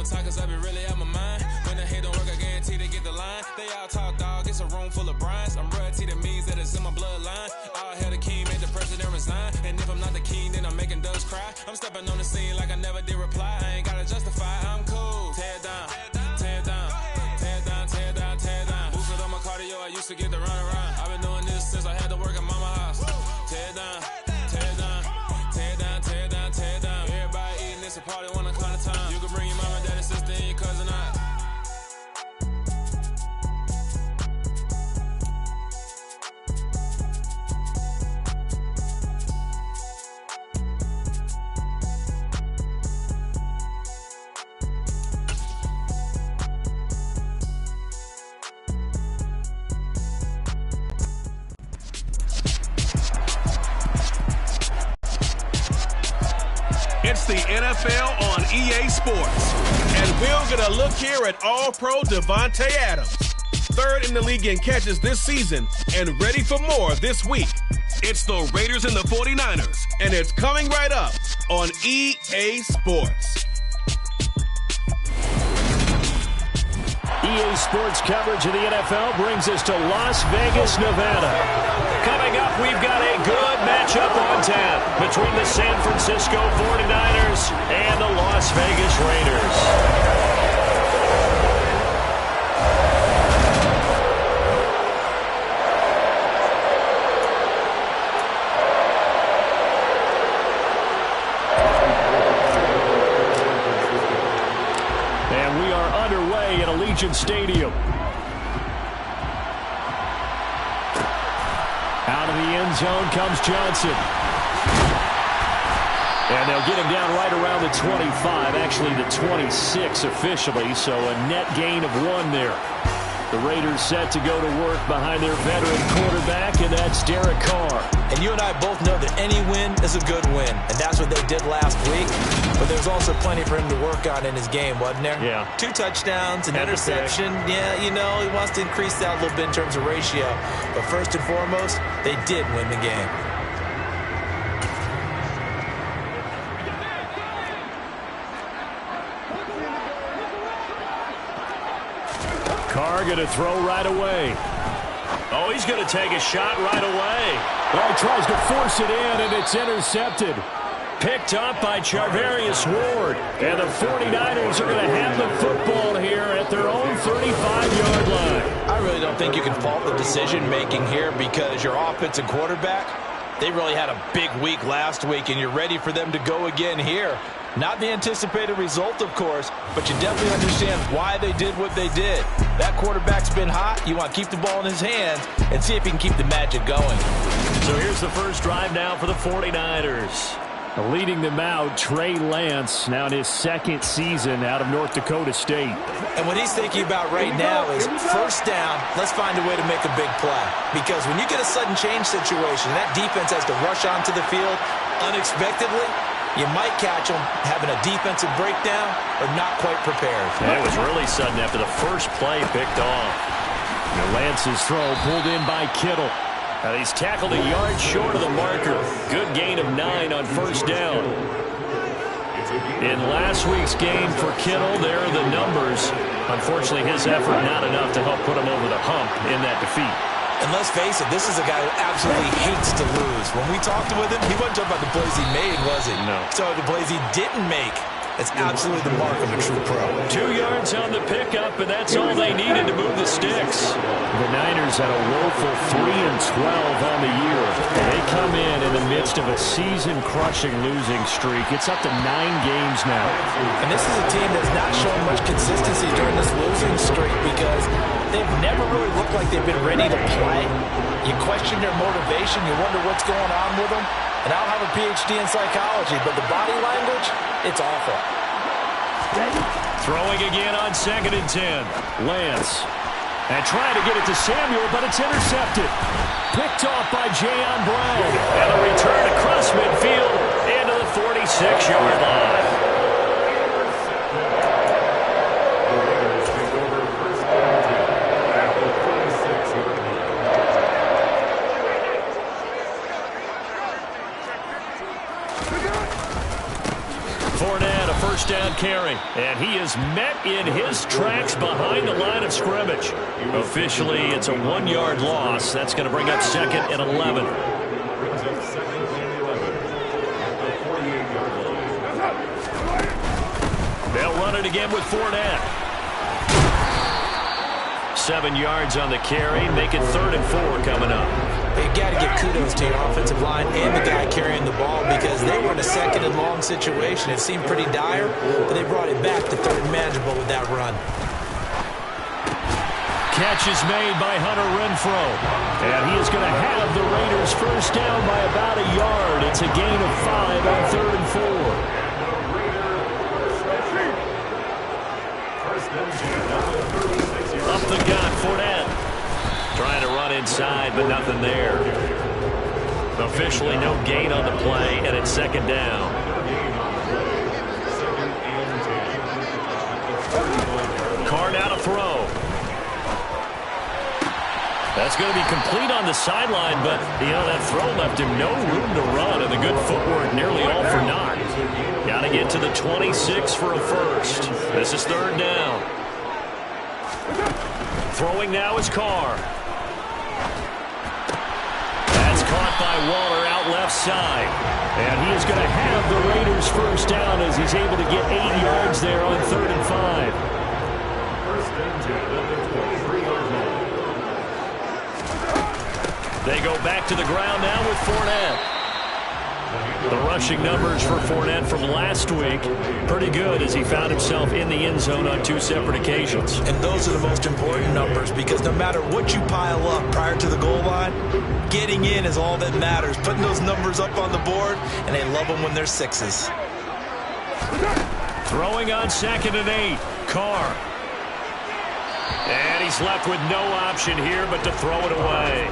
side, cause I be really out my mind. When the hate don't work, I guarantee they get the line. They all talk, dog, it's a room full of Bryans. I'm royalty, that means that it's in my bloodline. All hail the king, made the president resign. And if I'm not the king, then I'm making doves cry. I'm stepping on the scene like I never did reply. I ain't gotta justify, I'm cool. Tear down, tear down, tear down, tear down, tear down. Boosted on my cardio, I used to get the run around. I've been doing this since I had to work at mama house. Tear down, tear down, tear down, tear down, tear down. Everybody eating, it's a party, 1 o'clock of time. You can bring your mama, daddy, sister, and your cousin out. It's the NFL on EA Sports. And we're going to look here at All-Pro Davante Adams. 3rd in the league in catches this season and ready for more this week. It's the Raiders and the 49ers, and it's coming right up on EA Sports. EA Sports coverage of the NFL brings us to Las Vegas, Nevada. Coming up, we've got a good matchup on tap between the San Francisco 49ers and the Las Vegas Raiders. And we are underway at Allegiant Stadium. Out of the end zone comes Johnson. And they'll get him down right around the 25, actually the 26 officially, so a net gain of 1 there. The Raiders set to go to work behind their veteran quarterback, and that's Derek Carr. And you and I both know that any win is a good win, and that's what they did last week. But there's also plenty for him to work on in his game, wasn't there? Yeah. 2 touchdowns, an interception. Yeah, you know, he wants to increase that a little bit in terms of ratio. But first and foremost, they did win the game. Carr going to throw right away. Oh, he's going to take a shot right away. Well, he tries to force it in, and it's intercepted. Picked up by Charvarius Ward. And the 49ers are going to have the football here at their own 35-yard line. I really don't think you can fault the decision-making here because your offensive quarterback, they really had a big week last week, and you're ready for them to go again here. Not the anticipated result, of course, but you definitely understand why they did what they did. That quarterback's been hot. You want to keep the ball in his hands and see if he can keep the magic going. So here's the first drive now for the 49ers. Leading them out, Trey Lance, now in his 2nd season out of North Dakota State. And what he's thinking about right now is first down, let's find a way to make a big play. Because when you get a sudden change situation, that defense has to rush onto the field unexpectedly. You might catch them having a defensive breakdown or not quite prepared. Yeah, it was really sudden after the first play picked off. Now Lance's throw pulled in by Kittle. Now he's tackled a yard short of the marker. Good gain of 9 on first down. In last week's game for Kittle, there are the numbers. Unfortunately, his effort not enough to help put him over the hump in that defeat. And let's face it, this is a guy who absolutely hates to lose. When we talked with him, he wasn't talking about the plays he made, was he? No. So the plays he didn't make. It's absolutely the mark of a true pro. 2 yards on the pickup, and that's all they needed to move the sticks. The Niners had a woeful 3-12 on the year. And they come in the midst of a season-crushing losing streak. It's up to 9 games now. And this is a team that's not showing much consistency during this losing streak because they've never really looked like they've been ready to play. You question their motivation. You wonder what's going on with them. And I don't have a PhD in psychology, but the body language, it's awful. Throwing again on 2nd and 10. Lance. And trying to get it to Samuel, but it's intercepted. Picked off by Jayon Brown. And a return across midfield into the 46-yard line. Fournette, a first down carry. And he is met in his tracks behind the line of scrimmage. Officially, it's a 1-yard loss. That's going to bring up 2nd and 11. They'll run it again with Fournette. 7 yards on the carry. Make it 3rd and 4 coming up. You got to give kudos to your offensive line and the guy carrying the ball because they were in a 2nd and long situation. It seemed pretty dire, but they brought it back to 3rd and manageable with that run. Catch is made by Hunter Renfrow. And he is going to have the Raiders first down by about a yard. It's a gain of 5 on 3rd and 4. Up the gut, Fournette. Trying to run inside, but nothing there. Officially no gain on the play, and it's 2nd down. Carr now to throw. That's going to be complete on the sideline, but, that throw left him no room to run, and the good footwork nearly all for naught. Got to get to the 26 for a first. This is 3rd down. Throwing now is Carr. That's caught by Waller out left side. And he is going to have the Raiders first down as he's able to get 8 yards there on 3rd and 5. They go back to the ground now with Fournette. The rushing numbers for Fournette from last week, pretty good as he found himself in the end zone on 2 separate occasions. And those are the most important numbers because no matter what you pile up prior to the goal line, getting in is all that matters. Putting those numbers up on the board, and they love them when they're 6s. Throwing on 2nd and 8, Carr. And he's left with no option here but to throw it away.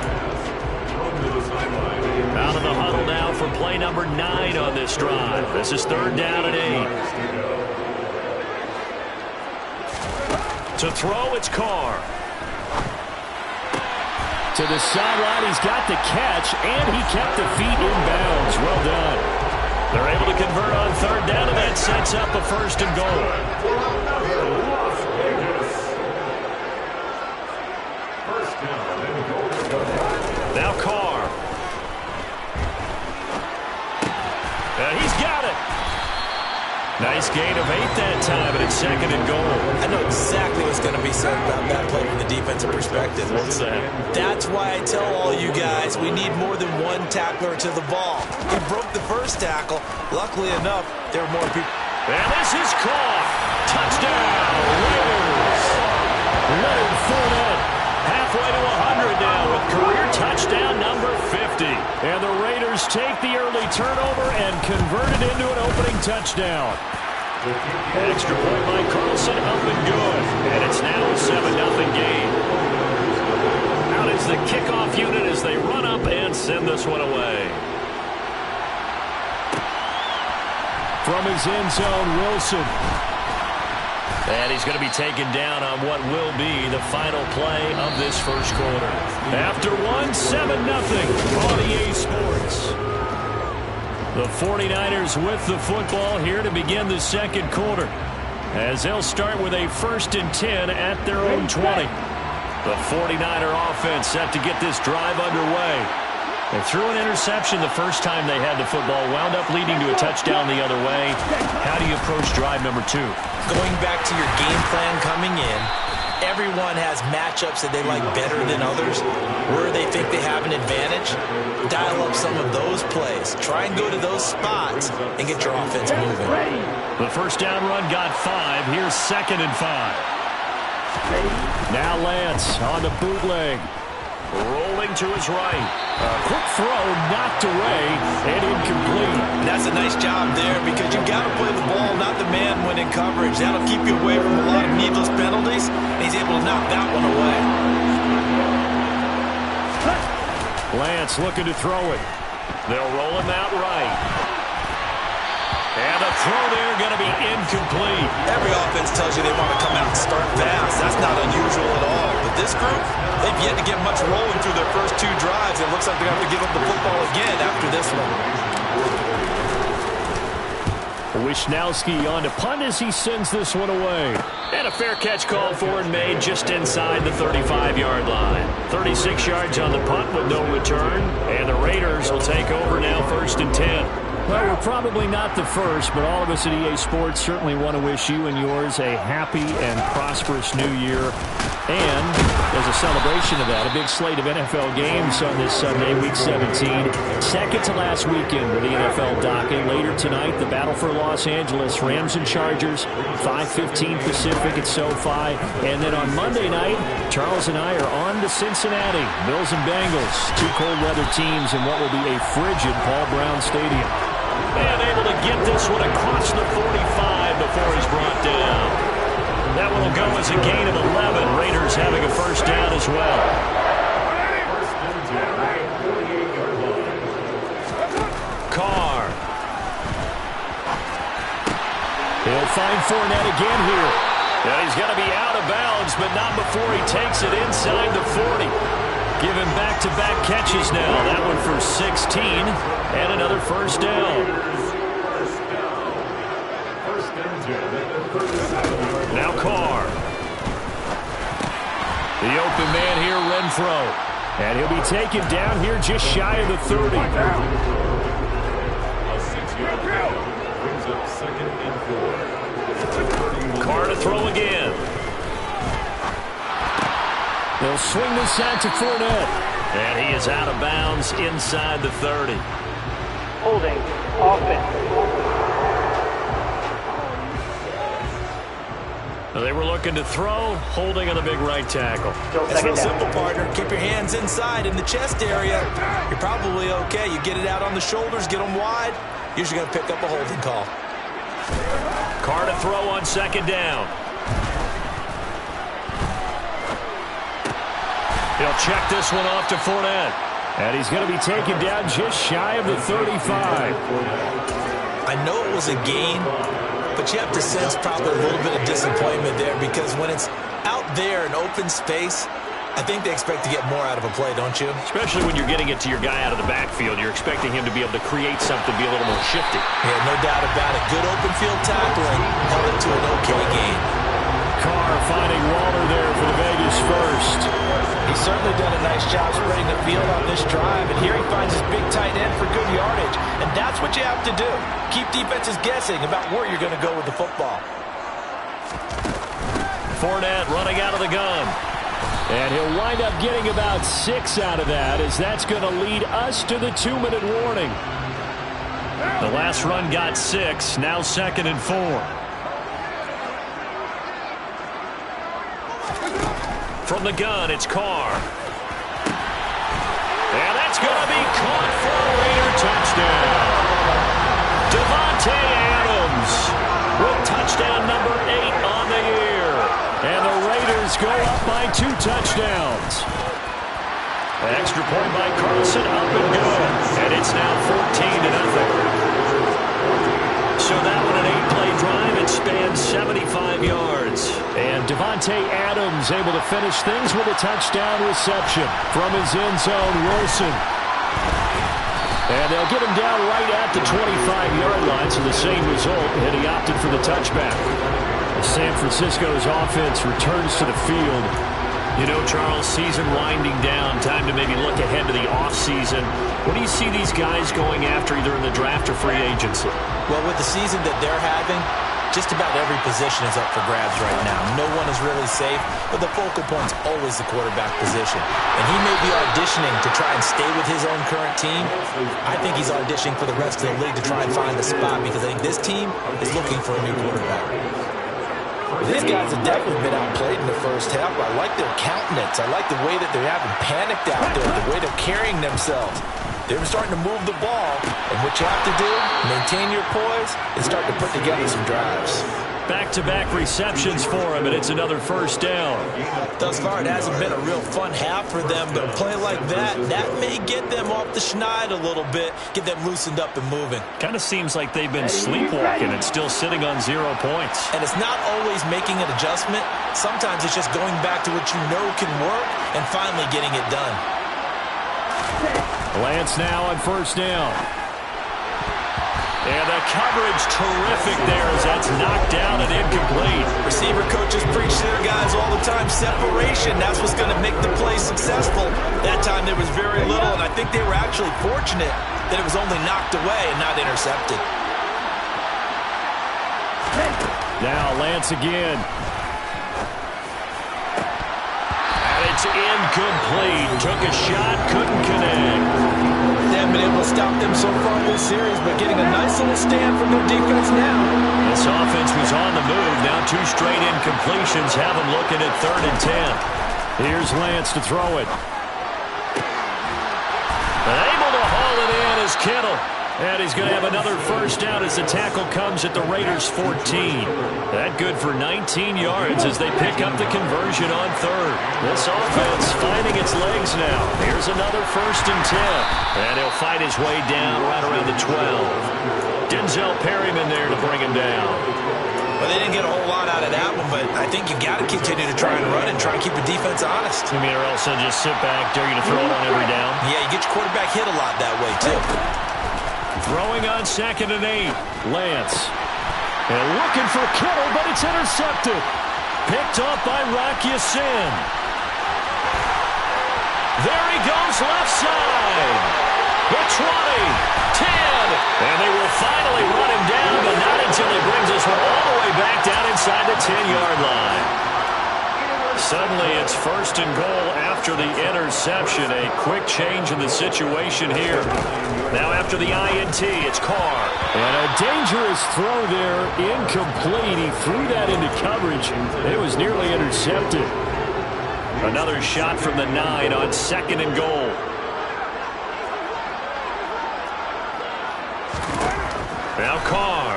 Out of the huddle now for play number 9 on this drive. This is 3rd down and 8. To throw, it's Carr. To the sideline, he's got the catch, and he kept the feet in bounds. Well done. They're able to convert on 3rd down, and that sets up a 1st and goal. Now Carr. He's got it. Nice gain of 8 that time, and it's 2nd and goal. I know exactly what's going to be said about that play from the defensive perspective. What's that? That's why I tell all you guys we need more than one tackler to the ball. He broke the first tackle. Luckily enough, there were more people. And this is caught. Touchdown, Raiders. Leonard Fournette halfway to 100 now with career touchdown number 50. And the Raiders take the early turnover and convert it into an opening touchdown. Extra point by Carlson, up and good. And it's now a 7-0 game. Out is the kickoff unit as they run up and send this one away. From his end zone, Wilson. And he's going to be taken down on what will be the final play of this first quarter. After 7-0 on EA Sports. The 49ers with the football here to begin the second quarter, as they'll start with a 1st and 10 at their own 20. The 49er offense set to get this drive underway. They threw an interception the first time they had the football, wound up leading to a touchdown the other way. How do you approach drive number 2? Going back to your game plan coming in, everyone has matchups that they like better than others. Where they think they have an advantage, dial up some of those plays. Try and go to those spots and get your offense moving. The first down run got 5. Here's 2nd and 5. Now Lance on the bootleg. Rolling to his right. A quick throw knocked away and incomplete. That's a nice job there because you got to play the ball, not the man when in coverage. That'll keep you away from a lot of needless penalties. And he's able to knock that one away. Lance looking to throw it. They'll roll him out right. And the throw there going to be incomplete. Every offense tells you they want to come out and start fast. That's not unusual at all. But this group, they've yet to get much rolling through their first 2 drives. It looks like they're going to have to give up the football again after this one. Wisnowski on to punt as he sends this one away. And a fair catch called for and made just inside the 35-yard line. 36 yards on the punt with no return. And the Raiders will take over now 1st and 10. Well, we're probably not the first, but all of us at EA Sports certainly want to wish you and yours a happy and prosperous new year. And as a celebration of that, a big slate of NFL games on this Sunday, Week 17. Second to last weekend with the NFL docket. Later tonight, the battle for Los Angeles, Rams and Chargers, 5:15 Pacific at SoFi. And then on Monday night, Charles and I are on to Cincinnati. Bills and Bengals, two cold weather teams in what will be a frigid Paul Brown Stadium. And able to get this one across the 45 before he's brought down. That one will go as a gain of 11. Raiders having a first down as well. Carr. He'll find Fournette again here. And he's going to be out of bounds, but not before he takes it inside the 40. Giving back-to-back catches now. That one for 16 and another first down. Now Carr. The open man here, Renfro. And he'll be taken down here just shy of the 30. Carr to throw again. They'll swing this out to Fournette. And he is out of bounds inside the 30. Holding offense. They were looking to throw, holding on the big right tackle. It's real simple, partner. Keep your hands inside in the chest area. You're probably okay. You get it out on the shoulders, get them wide. Usually going to pick up a holding call. Carr to throw on 2nd down. He'll check this one off to Fournette. And he's going to be taken down just shy of the 35. I know it was a gain, but you have to sense probably a little bit of disappointment there because when it's out there in open space, I think they expect to get more out of a play, don't you? Especially when you're getting it to your guy out of the backfield. You're expecting him to be able to create something, be a little more shifty. Yeah, no doubt about it. Good open field tackling held it to an okay gain. Carr finding Waller there for the Vegas first. He's certainly done a nice job spreading the field on this drive, and here he finds his big tight end for good yardage, and that's what you have to do. Keep defenses guessing about where you're going to go with the football. Fournette running out of the gun. And he'll wind up getting about 6 out of that, as that's going to lead us to the 2-minute warning. The last run got 6, now 2nd and 4. From the gun, it's Carr. And that's going to be caught for a Raider touchdown. Davante Adams with touchdown number 8 on the year. And the Raiders go up by 2 touchdowns. An extra point by Carlson, up and good. And it's now 14-0. So that one an 8-play drive. It spans 75 yards. And Davante Adams able to finish things with a touchdown reception from his end zone, Wilson. And they'll get him down right at the 25-yard line, so the same result, and he opted for the touchback. San Francisco's offense returns to the field. You know, Charles, season winding down, time to maybe look ahead to the offseason. What do you see these guys going after either in the draft or free agency? Well, with the season that they're having, just about every position is up for grabs right now. No one is really safe, but the focal point's always the quarterback position. And he may be auditioning to try and stay with his own current team. I think he's auditioning for the rest of the league to try and find a spot because I think this team is looking for a new quarterback. These guys have definitely been outplayed in the first half. I like their countenance. I like the way that they haven't panicked out there, the way they're carrying themselves. They're starting to move the ball, and what you have to do, maintain your poise, and start to put together some drives. Back-to-back receptions for him, and it's another first down. Thus far, it hasn't been a real fun half for them, but a play like that may get them off the schneid a little bit, get them loosened up and moving. Kind of seems like they've been sleepwalking and still sitting on 0 points. And it's not always making an adjustment. Sometimes it's just going back to what you know can work and finally getting it done. Lance now on first down. And the coverage terrific there as that's knocked down and incomplete. Receiver coaches preach to their guys all the time. Separation, that's what's going to make the play successful. That time there was very little, and I think they were actually fortunate that it was only knocked away and not intercepted. Now Lance again. And it's incomplete. Took a shot, couldn't connect. They haven't been able to stop them so far this series, but getting a nice little stand from their defense now. This offense was on the move. Now 2 straight incompletions have them looking at 3rd and 10. Here's Lance to throw it. Able to haul it in is Kittle. And he's going to have another first down as the tackle comes at the Raiders' 14. That good for 19 yards as they pick up the conversion on 3rd. This offense finding its legs now. Here's another 1st and 10. And he'll fight his way down right around the 12. Denzel Perryman there to bring him down. Well, they didn't get a whole lot out of that one, but I think you got to continue to try and run and try and keep the defense honest. You mean or else they'll just sit back, dare you to throw it on every down? Yeah, you get your quarterback hit a lot that way, too. Throwing on 2nd and 8. Lance. And looking for Kittle, but it's intercepted. Picked up by Rocky Sin. There he goes left side. The 20, 10. And they will finally run him down, but not until he brings us all the way back down inside the 10-yard line. Suddenly it's 1st and goal after the interception. A quick change in the situation here. Now after the INT, it's Carr. And a dangerous throw there, incomplete. He threw that into coverage. It was nearly intercepted. Another shot from the 9 on 2nd and goal. Now Carr.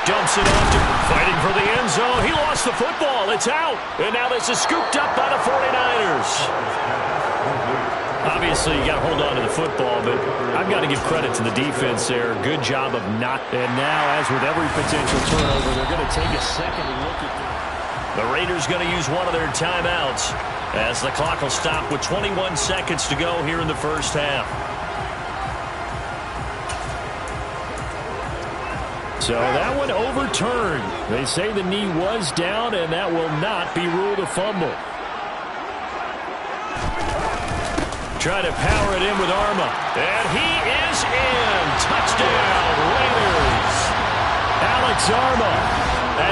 Dumps it off to fighting for the end zone. He lost the football. It's out. And now this is scooped up by the 49ers. Obviously, you got to hold on to the football, but I've got to give credit to the defense there. Good job of not. And now, as with every potential turnover, they're going to take a second and look at it. The Raiders going to use one of their timeouts as the clock will stop with 21 seconds to go here in the first half. So that one overturned. They say the knee was down, and that will not be ruled a fumble. Try to power it in with Arma. And he is in. Touchdown, Raiders. Alex Arma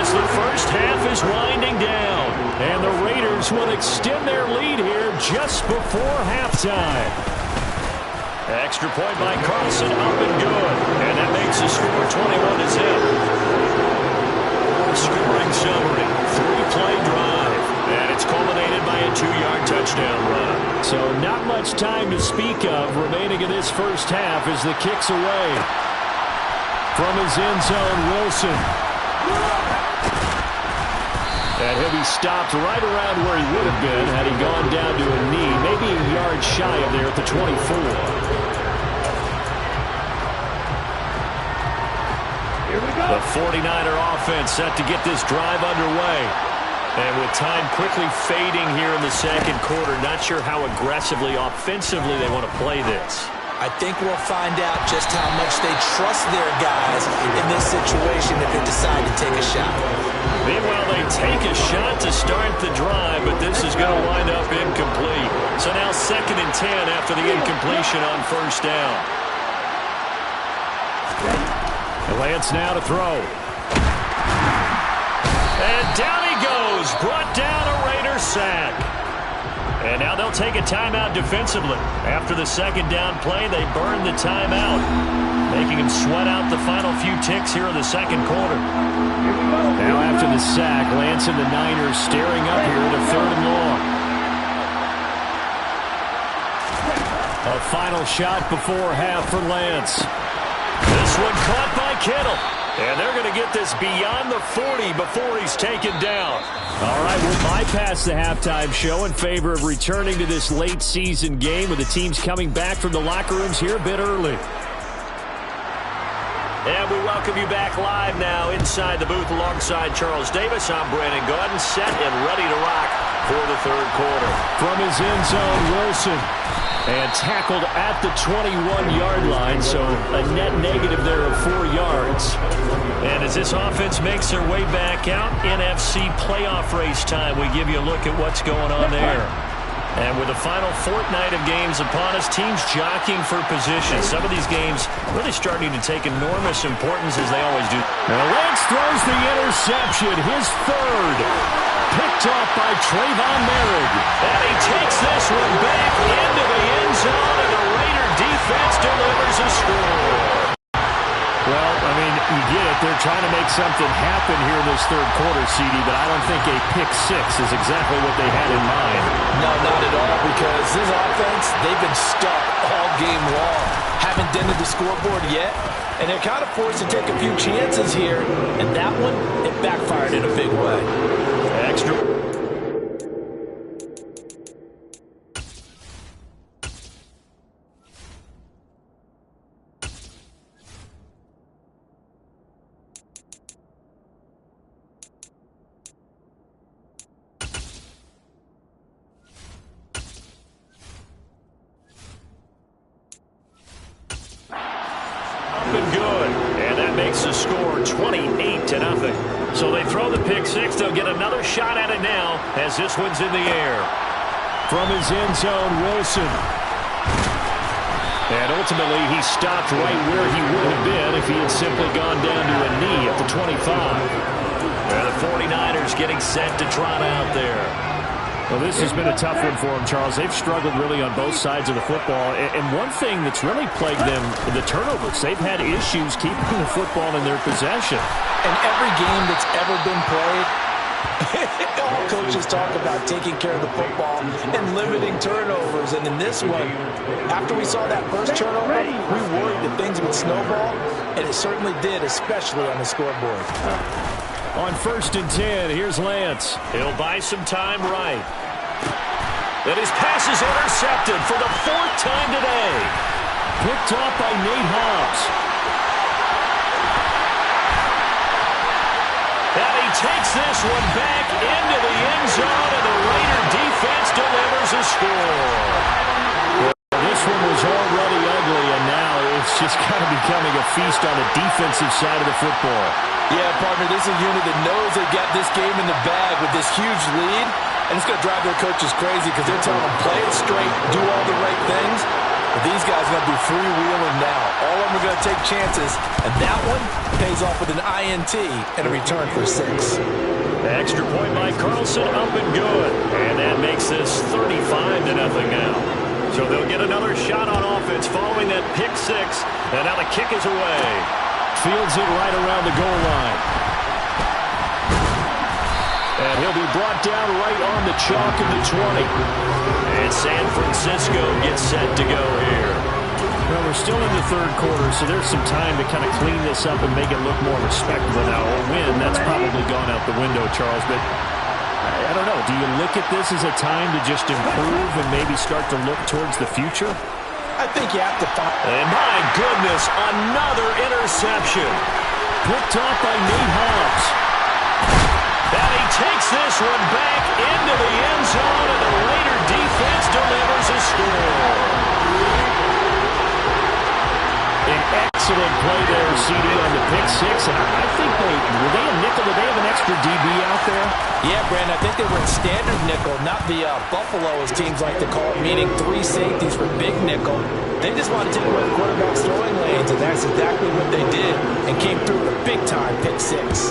as the first half is winding down. And the Raiders will extend their lead here just before halftime. Extra point by Carlson, up and good. And that makes the score 21-0. Scoring summary, 3-play drive. And it's culminated by a 2-yard touchdown run. So not much time to speak of remaining in this first half as the kick's away. From his end zone, Wilson. And he'll be stopped right around where he would have been had he gone down to a knee, maybe a yard shy of there at the 24. The 49er offense set to get this drive underway. And with time quickly fading here in the second quarter, not sure how aggressively, offensively they want to play this. I think we'll find out just how much they trust their guys in this situation if they decide to take a shot. Meanwhile, they take a shot to start the drive, but this is going to wind up incomplete. So now 2nd and 10 after the incompletion on first down. Lance now to throw. And down he goes. Brought down a Raider sack. And now they'll take a timeout defensively. After the second down play, they burn the timeout, making him sweat out the final few ticks here in the second quarter. Now after the sack, Lance and the Niners staring up here at a 3rd and long. A final shot before half for Lance. This one caught by Kittle. And they're going to get this beyond the 40 before he's taken down. All right, we'll bypass the halftime show in favor of returning to this late season game with the teams coming back from the locker rooms here a bit early. And we welcome you back live now inside the booth alongside Charles Davis. I'm Brandon Gaudin, set and ready to rock for the third quarter. From his end zone, Wilson. And tackled at the 21-yard line, so a net negative there of 4 yards. And as this offense makes their way back out, NFC playoff race time, we give you a look at what's going on there. And with the final fortnight of games upon us, teams jockeying for position. Some of these games really starting to take enormous importance, as they always do. Now Lance throws the interception, his third. Picked off by Trayvon Merrick. And he takes this one back into the end zone, and the Raider defense delivers a score. Well, I mean, you get it. They're trying to make something happen here in this third quarter, CD, but I don't think a pick six is exactly what they had in mind. No, not at all, because this offense, they've been stuck all game long. Haven't dented the scoreboard yet, and they're kind of forced to take a few chances here, and that one, it backfired in a big way. Extra. Good, and that makes the score 28-0. So they throw the pick six. They'll get another shot at it now as this one's in the air. From his end zone, Wilson. And ultimately, he stopped right where he would have been if he had simply gone down to a knee at the 25. And the 49ers getting set to trot out there. Well, this has been a tough one for them, Charles. They've struggled really on both sides of the football. And one thing that's really plagued them, the turnovers. They've had issues keeping the football in their possession. In every game that's ever been played, all coaches talk about taking care of the football and limiting turnovers. And in this one, after we saw that first turnover, we worried that things would snowball, and it certainly did, especially on the scoreboard. On 1st and 10, here's Lance. He'll buy some time right. And his pass is intercepted for the 4th time today. Picked off by Nate Hobbs. And he takes this one back into the end zone, and the Raider defense delivers a score. This one was already ugly, and now it's just kind of becoming a feast on the defensive side of the football. Yeah, partner, this is a unit that knows they got this game in the bag with this huge lead, and it's going to drive their coaches crazy because they're telling them play it straight, do all the right things. But these guys are going to be freewheeling now. All of them are going to take chances, and that one pays off with an INT and a return for 6. The extra point by Carlson, up and good. And that makes this 35-0 now. So they'll get another shot on offense following that pick six, and now the kick is away. Fields it right around the goal line. And he'll be brought down right on the chalk of the 20. And San Francisco gets set to go here. Well, we're still in the third quarter, so there's some time to kind of clean this up and make it look more respectable. Now, a win, that's probably gone out the window, Charles, but I don't know. Do you look at this as a time to just improve and maybe start to look towards the future? I think you have to find... And my goodness, another interception. Picked off by Nate Hobbs. And he takes this one back into the end zone, and the Raider defense delivers a score. An excellent play there, CD, on the pick six. And I think were they a nickel? Did they have an extra DB out there? Yeah, Brandon, I think they were in standard nickel, not the Buffalo, as teams like to call it, meaning 3 safeties for big nickel. They just want to take away the quarterback's throwing lanes, and that's exactly what they did, and came through with a big-time pick six.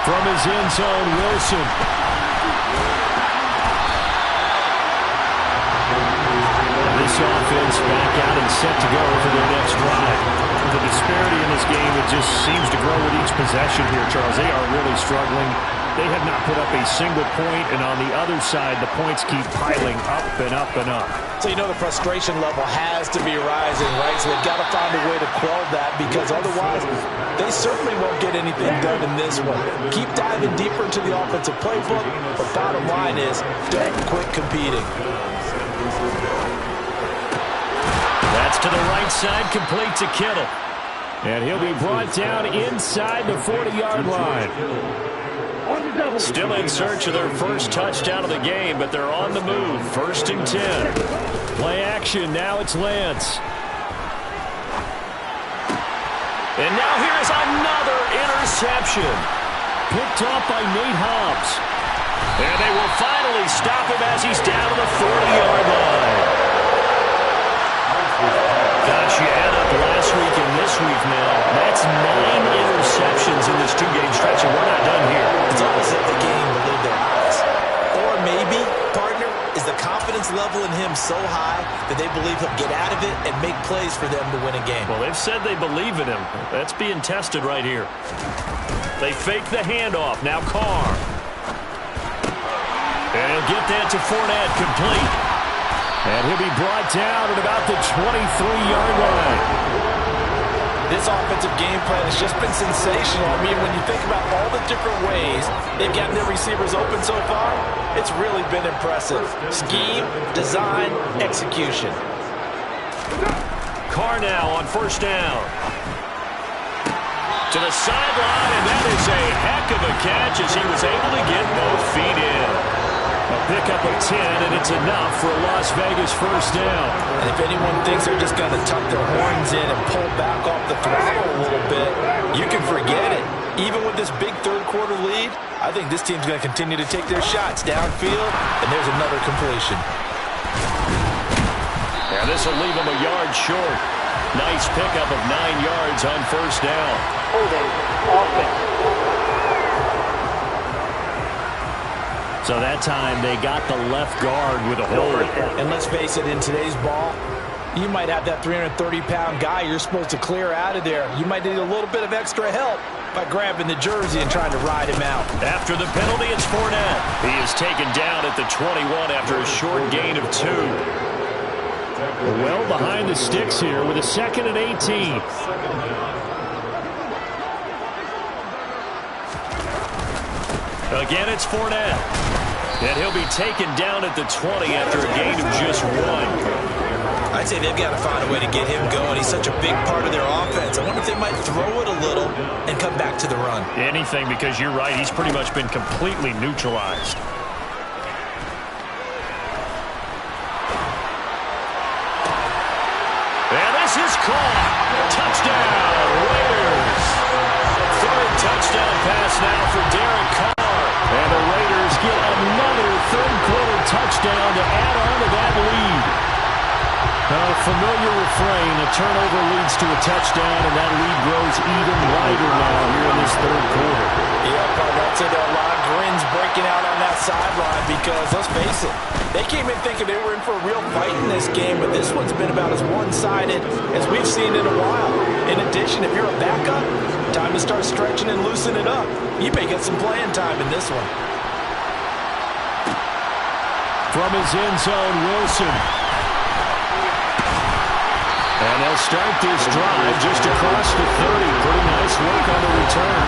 From his end zone, Wilson. This offense back out and set to go for their next drive. The disparity in this game, it just seems to grow with each possession here, Charles. They are really struggling. They have not put up a single point, and on the other side, the points keep piling up and up and up. So you know the frustration level has to be rising, right? So they've got to find a way to quell that, because otherwise they certainly won't get anything done in this one. Keep diving deeper into the offensive playbook, but bottom line is don't quit competing. That's to the right side, complete to Kittle. And he'll be brought down inside the 40-yard line. Still in search of their first touchdown of the game, but they're on the move. 1st and 10. Play action. Now it's Lance. And now here is another interception. Picked off by Nate Hobbs. And they will finally stop him as he's down to the 40-yard line. Gosh, you add up last week and this week now. That's 9 interceptions in this 2-game stretch, and we're not done here. It's almost like the game believed their eyes. Or maybe, partner, is the confidence level in him so high that they believe he'll get out of it and make plays for them to win a game. Well, they've said they believe in him. That's being tested right here. They fake the handoff. Now Carr. And he'll get that to Fournette, complete. And he'll be brought down at about the 23-yard line. This offensive game plan has just been sensational. I mean, when you think about all the different ways they've gotten their receivers open so far, it's really been impressive. Scheme, design, execution. Carr now on 1st down. To the sideline, and that is a heck of a catch as he was able to get both feet in. A pickup of 10, and it's enough for a Las Vegas 1st down. And if anyone thinks they're just going to tuck their horns in and pull back off the throttle a little bit, you can forget it. Even with this big third-quarter lead, I think this team's going to continue to take their shots downfield, and there's another completion. And this will leave him a yard short. Nice pickup of 9 yards on 1st down. Holding offense. So that time they got the left guard with a hold. And let's face it, in today's ball, you might have that 330-pound guy you're supposed to clear out of there. You might need a little bit of extra help by grabbing the jersey and trying to ride him out. After the penalty, it's Fournette. He is taken down at the 21 after a short gain of 2. Well behind the sticks here with a 2nd and 18. Again, it's Fournette. And he'll be taken down at the 20 after a gain of just 1. I'd say they've got to find a way to get him going. He's such a big part of their offense. I wonder if they might throw it a little and come back to the run. Anything, because you're right. He's pretty much been completely neutralized. And this is caught. Touchdown, Raiders. 3rd touchdown pass now for Derek Carr. And the Raiders get another third-quarter touchdown to add on to that lead. A familiar refrain, a turnover leads to a touchdown, and that lead grows even wider now here in this 3rd quarter. Yeah, partner, I'd say there are a lot of grins breaking out on that sideline because, let's face it, they came in thinking they were in for a real fight in this game, but this one's been about as one-sided as we've seen in a while. In addition, if you're a backup, time to start stretching and loosen it up. You may get some playing time in this one. From his end zone, Wilson. And they'll start this drive just across the 30. Pretty nice work on the return.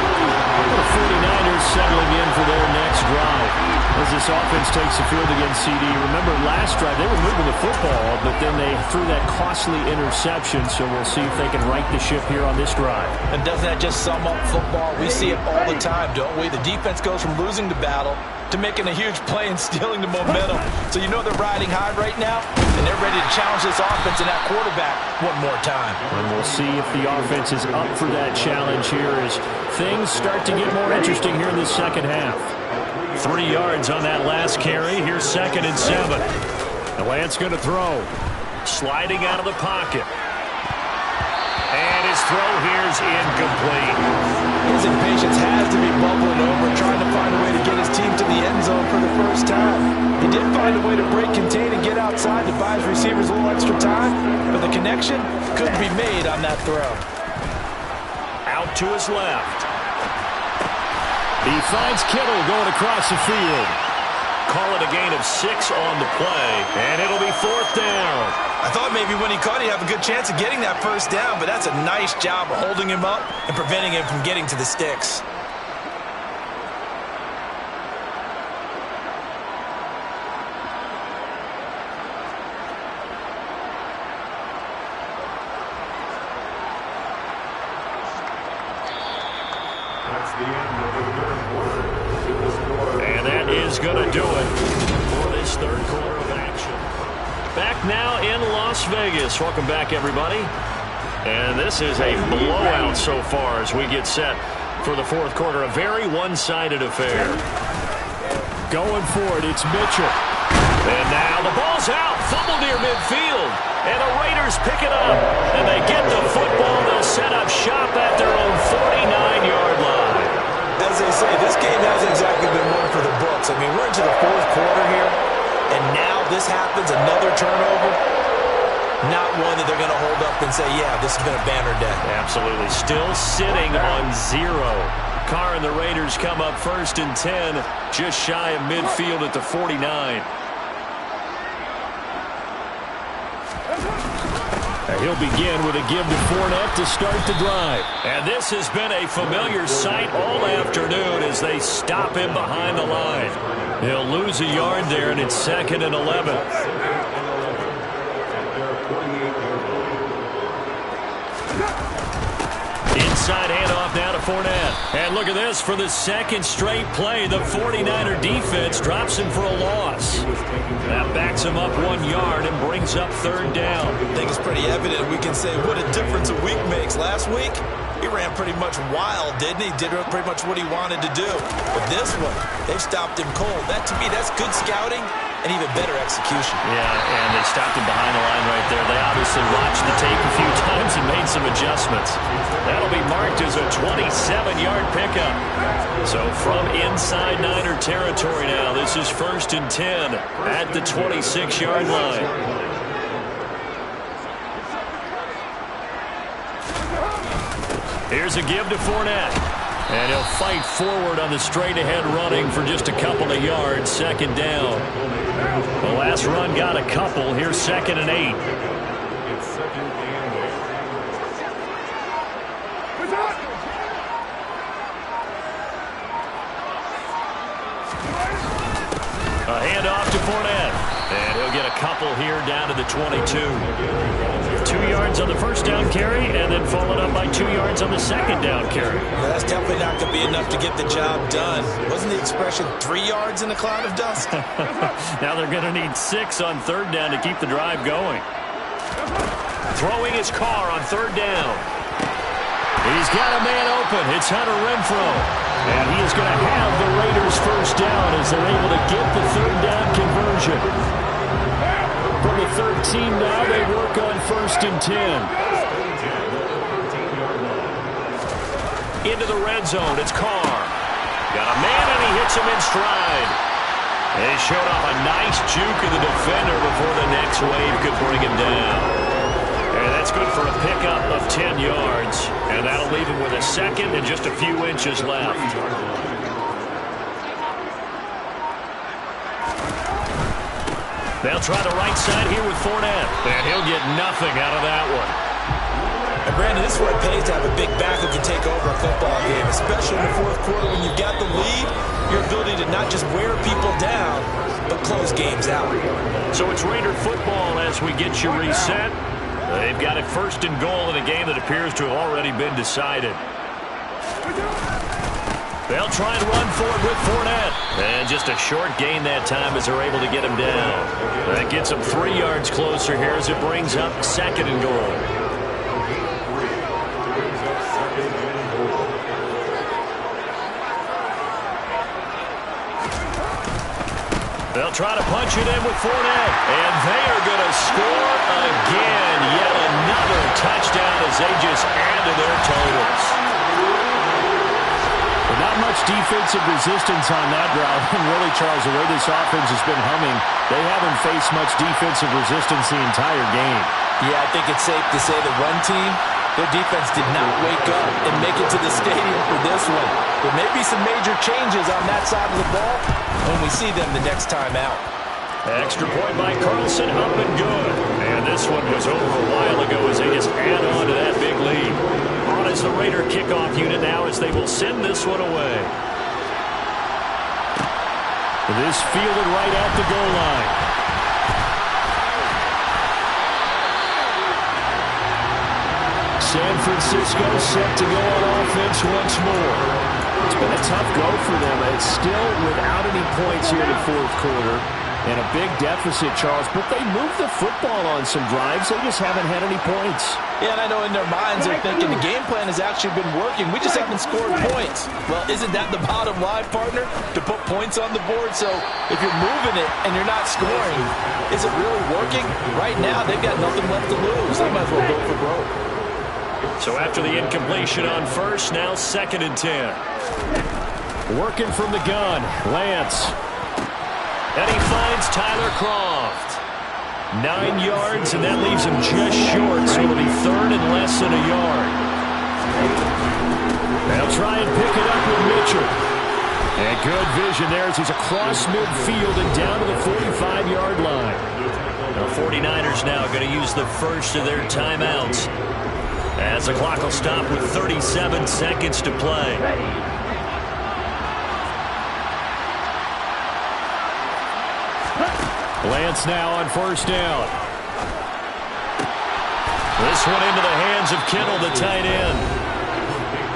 The 49ers settling in for their next drive. As this offense takes the field against CD. Remember, last drive, they were moving the football, but then they threw that costly interception, so we'll see if they can right the ship here on this drive. And doesn't that just sum up football? We see it all the time, don't we? The defense goes from losing the battle to making a huge play and stealing the momentum. So you know they're riding high right now, and they're ready to challenge this offense and that quarterback one more time. And we'll see if the offense is up for that challenge here as things start to get more interesting here in the second half. 3 yards on that last carry. Here's 2nd and 7. And Lance going to throw. Sliding out of the pocket. And his throw here's incomplete. His impatience has to be bubbling over, trying to find a way to get his team to the end zone for the first time. He did find a way to break, contain, and get outside to buy his receivers a little extra time, but the connection couldn't be made on that throw. Out to his left. He finds Kittle going across the field. Call it a gain of 6 on the play, and it'll be 4th down. I thought maybe when he caught, he'd have a good chance of getting that first down, but that's a nice job of holding him up and preventing him from getting to the sticks. That's the end of the 3rd quarter. And that is going to do it for this third quarter of action. Back now in Las Vegas. Welcome back, everybody. And this is a blowout so far as we get set for the fourth quarter. A very one-sided affair. Going for it, it's Mitchell. And now the ball's out. Fumble near midfield. And the Raiders pick it up. And they get the football. They'll set up shop at their own 49-yard line. As they say, this game hasn't exactly been one for the books. I mean, we're into the fourth quarter here, and now this happens, another turnover. Not one that they're going to hold up and say, yeah, this has been a banner day. Absolutely. Still sitting on 0. Carr and the Raiders come up 1st and 10, just shy of midfield at the 49. He'll begin with a give to Fournette to start the drive. And this has been a familiar sight all afternoon as they stop him behind the line. He'll lose a yard there, and it's 2nd and 11. Inside handoff now to Fournette. And look at this. For the second straight play, the 49er defense drops him for a loss. That backs him up 1 yard and brings up 3rd down. I think it's pretty evident. We can say what a difference a week makes. Last week, he ran pretty much wild, didn't he? Did pretty much what he wanted to do. But this one, they've stopped him cold. That, to me, that's good scouting and even better execution. Yeah, and they stopped him behind the line right there. They obviously watched the tape a few times and made some adjustments. That'll be marked as a 27-yard pickup. So from inside Niner territory now, this is 1st and 10 at the 26-yard line. Here's a give to Fournette. And he'll fight forward on the straight-ahead running for just a couple of yards. 2nd down. The last run got a couple. Here's 2nd and 8. A handoff to Fournette. And he'll get a couple here down to the 22. 2 yards on the first down carry, and then followed up by 2 yards on the second down carry. Well, that's definitely not going to be enough to get the job done. Wasn't the expression 3 yards in a cloud of dust? Now they're going to need 6 on 3rd down to keep the drive going. Throwing his Carr on 3rd down. He's got a man open. It's Hunter Renfrow. And he is going to have the Raiders 1st down as they're able to get the 3rd down conversion. From the 13 now, they work on 1st and 10. Into the red zone, it's Carr. Got a man, and he hits him in stride. And he showed off a nice juke of the defender before the next wave could bring him down. And that's good for a pickup of 10 yards. And that'll leave him with a 2nd and just a few inches left. They'll try the right side here with Fournette. And he'll get nothing out of that one. And Brandon, this is where it pays to have a big back who can take over a football game, especially in the fourth quarter when you've got the lead, your ability to not just wear people down, but close games out. So it's Raider football as we get you reset. They've got it 1st and goal in a game that appears to have already been decided. They'll try and run forward with Fournette. And just a short gain that time as they're able to get him down. That gets him 3 yards closer here as it brings up 2nd and goal. They'll try to punch it in with Fournette. And they are going to score again. Yet another touchdown as they just add to their totals. Not much defensive resistance on that route. And really, Charles, the way this offense has been humming, they haven't faced much defensive resistance the entire game. Yeah, I think it's safe to say that one team, their defense did not wake up and make it to the stadium for this one. There may be some major changes on that side of the ball when we see them the next time out. Extra point by Carlson, up and good. And this one was over a while ago as they just add on to that big lead. On is the Raider kickoff unit now as they will send this one away. This fielded right at the goal line. San Francisco set to go on offense once more. It's it's been a tough go for them. It's still without any points here in the fourth quarter. And a big deficit, Charles, but they moved the football on some drives. They just haven't had any points. Yeah, and I know in their minds they're thinking the game plan has actually been working. We just haven't scored points. Well, isn't that the bottom line, partner? To put points on the board? So if you're moving it and you're not scoring, is it really working? Right now, they've got nothing left to lose. They might as well go for broke. So after the incompletion on first, now 2nd and 10. Working from the gun, Lance. And he finds Tyler Kroft. 9 yards, and that leaves him just short, so it'll be 3rd and less than a yard. They'll try and pick it up with Mitchell. And good vision there as he's across midfield and down to the 45-yard line. The 49ers now going to use the first of their timeouts, as the clock will stop with 37 seconds to play. Lance now on first down. This one into the hands of Kittle, the tight end.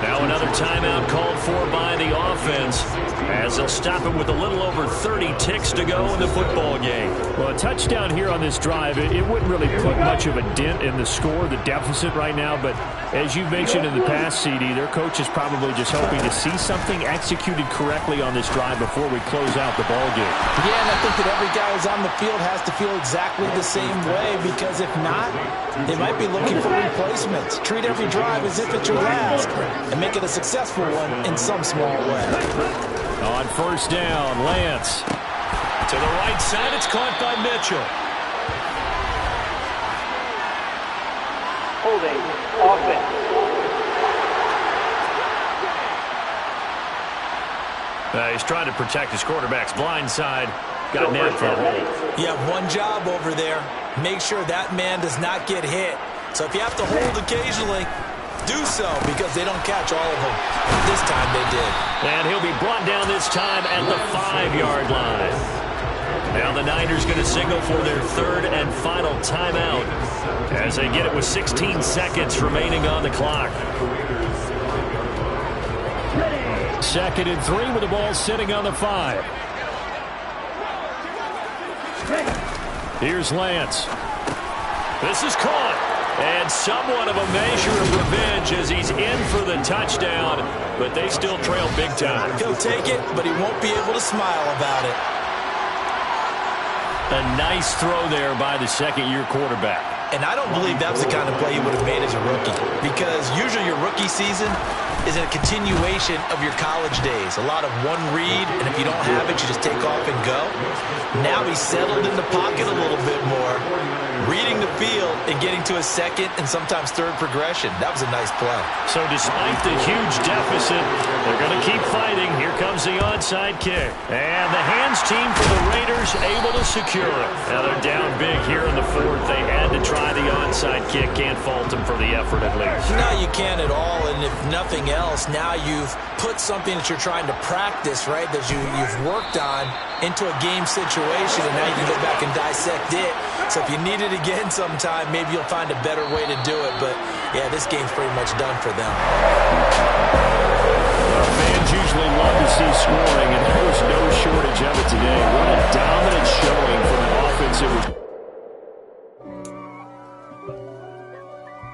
Now another timeout called for by the offense, as they'll stop it with a little over 30 ticks to go in the football game. Well, a touchdown here on this drive, it wouldn't really put much of a dent in the score, the deficit right now, but as you've mentioned in the past, CD, their coach is probably just hoping to see something executed correctly on this drive before we close out the ball game. Yeah, and I think that every guy who's on the field has to feel exactly the same way, because if not, they might be looking for replacements. Treat every drive as if it's your last, and make it a successful one in some small way. On first down, Lance. To the right side, it's caught by Mitchell. Holding. Offense. He's trying to protect his quarterback's blind side. Got nailed for a hold. You have one job over there. Make sure that man does not get hit. So if you have to hold occasionally, do so, because they don't catch all of them. This time they did. And he'll be brought down this time at the 5-yard line. Now the Niners going to signal for their 3rd and final timeout, as they get it with 16 seconds remaining on the clock. 2nd and 3 with the ball sitting on the 5. Here's Lance. This is caught. And somewhat of a measure of revenge as he's in for the touchdown, but they still trail big time. He'll take it, but he won't be able to smile about it. A nice throw there by the second-year quarterback. And I don't believe that was the kind of play he would have made as a rookie, because usually your rookie season is a continuation of your college days. A lot of one read, and if you don't have it, you just take off and go. Now he's settled in the pocket a little bit more, reading the field and getting to a 2nd and sometimes 3rd progression. That was a nice play. So despite the huge deficit, they're going to keep fighting. Here comes the onside kick. And the hands team for the Raiders able to secure it. Now they're down big here in the 4th. They had to try the onside kick. Can't fault them for the effort at least. No, you can't at all. And if nothing else, now you've put something that you're trying to practice, right, that you've worked on into a game situation, and now you can go back and dissect it. So if you need it again sometime, maybe you'll find a better way to do it. But, yeah, this game's pretty much done for them.